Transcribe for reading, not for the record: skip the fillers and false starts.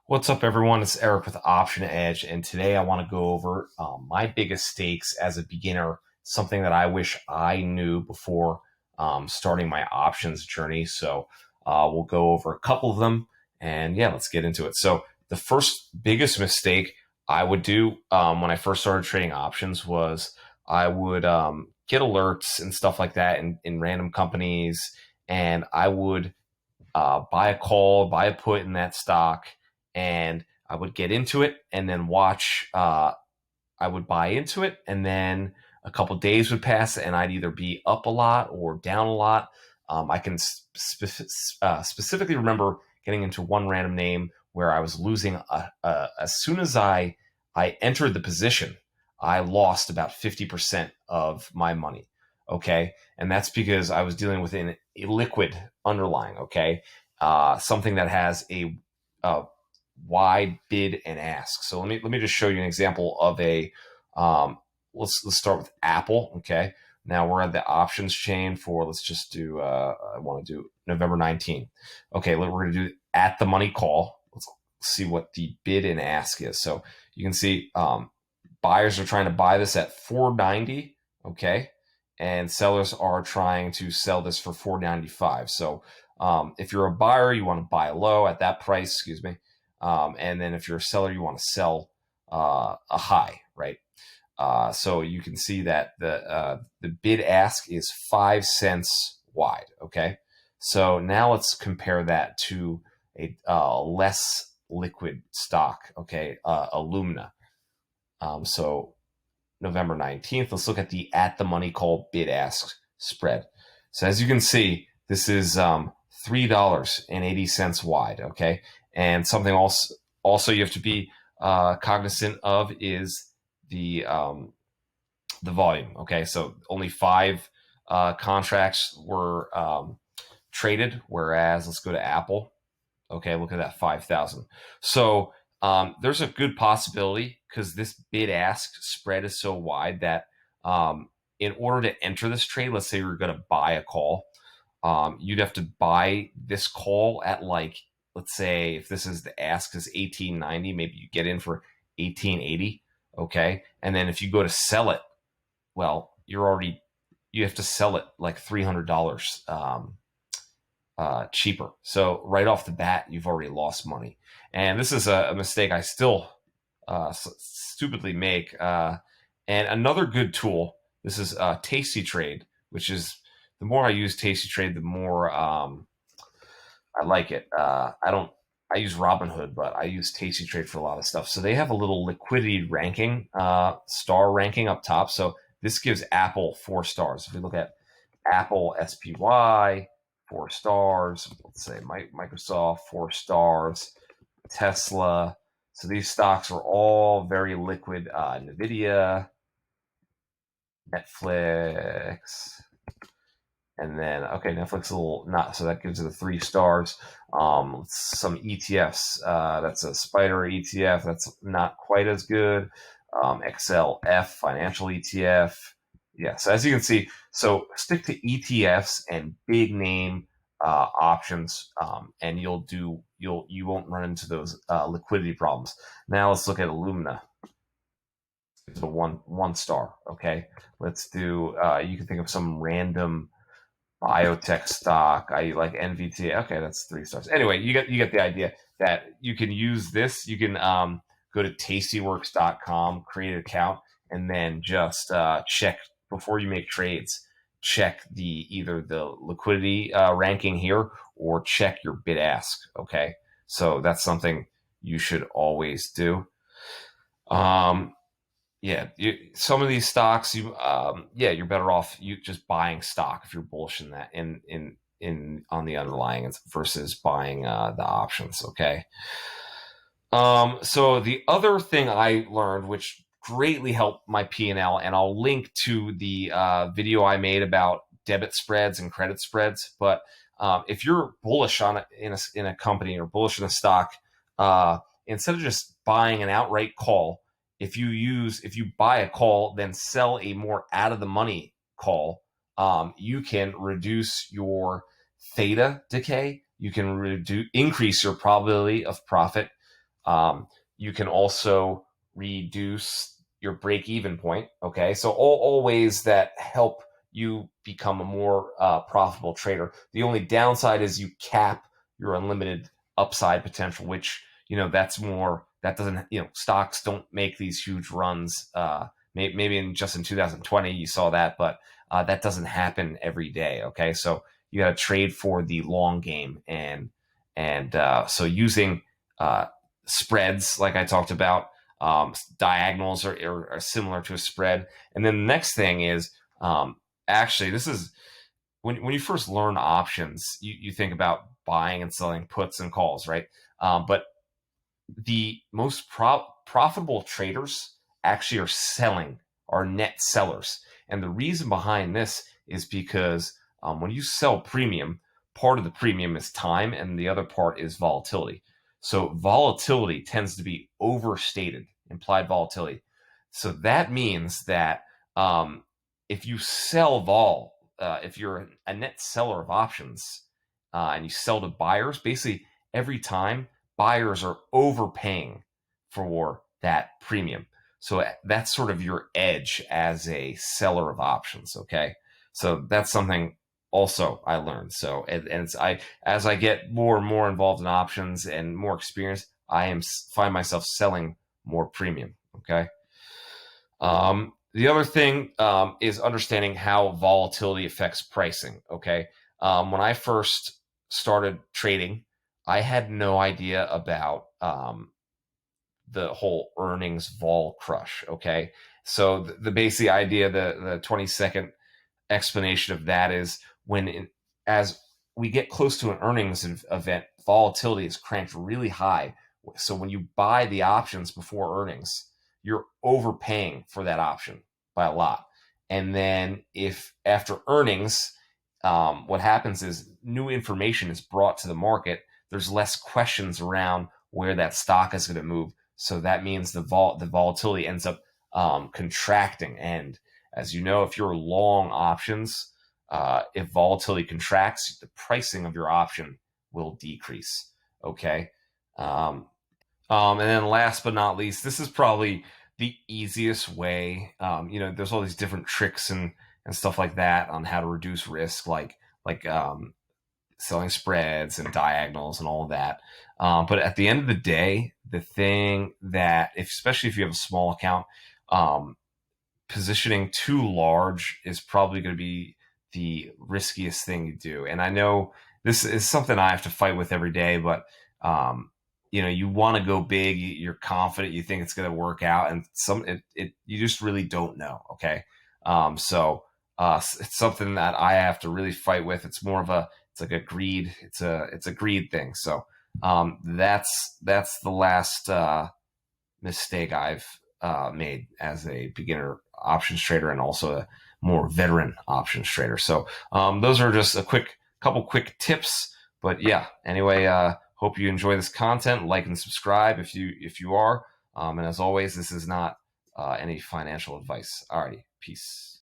What's up, everyone? It's Eric with Option Edge, and today I want to go over my biggest stakes as a beginner, something that I wish I knew before starting my options journey. So we'll go over a couple of them, and yeah, let's get into it. So the first biggest mistake I would do when I first started trading options was I would get alerts and stuff like that in random companies, and I would buy a call, buy a put in that stock, and I would get into it and then watch. I would buy into it, and then a couple days would pass, and I'd either be up a lot or down a lot. I can specifically remember getting into one random name where I was losing. As soon as I entered the position, I lost about 50% of my money. Okay, and that's because I was dealing with an illiquid underlying. Okay, something that has a wide bid and ask. So let me just show you an example of a let's start with Apple. Okay, now we're at the options chain for, let's just do I want to do November 19th. Okay, we're going to do at the money call. Let's see what the bid and ask is. So you can see buyers are trying to buy this at 490. Okay, and sellers are trying to sell this for 495. So if you're a buyer, you want to buy low at that price, excuse me. And then if you're a seller, you want to sell a high, right? So you can see that the bid ask is 5 cents wide. Okay, so now let's compare that to a less liquid stock. Okay, Illumina. So November 19th. Let's look at the at the money call bid ask spread. So as you can see, this is $3.80 wide. Okay, and something also you have to be cognizant of is the volume. Okay, so only five contracts were traded, whereas let's go to Apple. Okay, look at that, 5,000. So there's a good possibility, because this bid ask spread is so wide, that in order to enter this trade, let's say you're going to buy a call, you'd have to buy this call at, like, let's say if this is the ask is 1890, maybe you get in for 1880. Okay, and then if you go to sell it, well, you have to sell it like $300 cheaper. So right off the bat, you've already lost money. And this is a mistake I still stupidly make. And another good tool, this is Tasty Trade, which is, the more I use Tasty Trade, the more I like it. I use Robinhood, but I use Tasty Trade for a lot of stuff. So they have a little liquidity ranking, star ranking up top. So this gives Apple 4 stars. If we look at Apple SPY, 4 stars. Let's say Microsoft, 4 stars. Tesla. So these stocks are all very liquid. Nvidia, Netflix, and then Netflix a little not. So that gives it the 3 stars. Some ETFs. That's a Spider ETF. That's not quite as good. XLF financial ETF. Yeah, so as you can see, so stick to ETFs and big name options, and you won't run into those liquidity problems. Now let's look at Illumina. It's a one star. Okay, let's do. You can think of some random biotech stock. I like NVT. Okay, that's 3 stars. Anyway, you get the idea that you can use this. You can go to tastyworks.com, create an account, and then just check before you make trades. Check either the liquidity ranking here, or check your bid ask. Okay, so that's something you should always do. Some of these stocks, you're better off you just buying stock if you're bullish in that in on the underlying versus buying the options. Okay. So the other thing I learned, which greatly helped my P&L, and I'll link to the video I made about debit spreads and credit spreads. But if you're bullish on it in a company, or bullish in a stock, instead of just buying an outright call, if you buy a call, then sell a more out of the money call, you can reduce your theta decay. You can increase your probability of profit. You can also reduce your break even point. Okay. So all ways that help you become a more profitable trader. The only downside is you cap your unlimited upside potential, which, that's more, that doesn't, stocks don't make these huge runs. Maybe just in 2020, you saw that, but that doesn't happen every day. Okay. So you got to trade for the long game. So using spreads, like I talked about, diagonals are similar to a spread. And then the next thing is, actually, this is when you first learn options, you think about buying and selling puts and calls, right? But the most profitable traders actually are net sellers. And the reason behind this is because when you sell premium, part of the premium is time and the other part is volatility. So volatility tends to be overstated, implied volatility. So that means that if you sell if you're a net seller of options and you sell to buyers, basically every time buyers are overpaying for that premium. So that's sort of your edge as a seller of options. Okay. So that's something also I learned. So, as I get more and more involved in options and more experience, find myself selling more premium. Okay. The other thing is understanding how volatility affects pricing. Okay. When I first started trading, I had no idea about the whole earnings vol crush. Okay. So the basic idea, the 20-second explanation of that is as we get close to an earnings event, volatility is cranked really high. So when you buy the options before earnings, you're overpaying for that option by a lot. And then if after earnings, what happens is new information is brought to the market. There's less questions around where that stock is going to move. So that means the volatility ends up contracting. And as you know, if you're long options, if volatility contracts, the pricing of your option will decrease. Okay. And then last but not least, this is probably the easiest way. There's all these different tricks and stuff like that on how to reduce risk, like selling spreads and diagonals and all of that. But at the end of the day, the thing that, especially if you have a small account, positioning too large is probably going to be the riskiest thing you do. And I know this is something I have to fight with every day, but you want to go big. You're confident. You think it's going to work out, and you just really don't know. Okay, so it's something that I have to really fight with. It's more of it's like a greed. It's a greed thing. So that's the last mistake I've made as a beginner options trader and also a more veteran options trader. So those are just couple quick tips. But yeah, anyway, hope you enjoy this content. Like and subscribe if you are. And as always, this is not any financial advice. Alrighty, peace.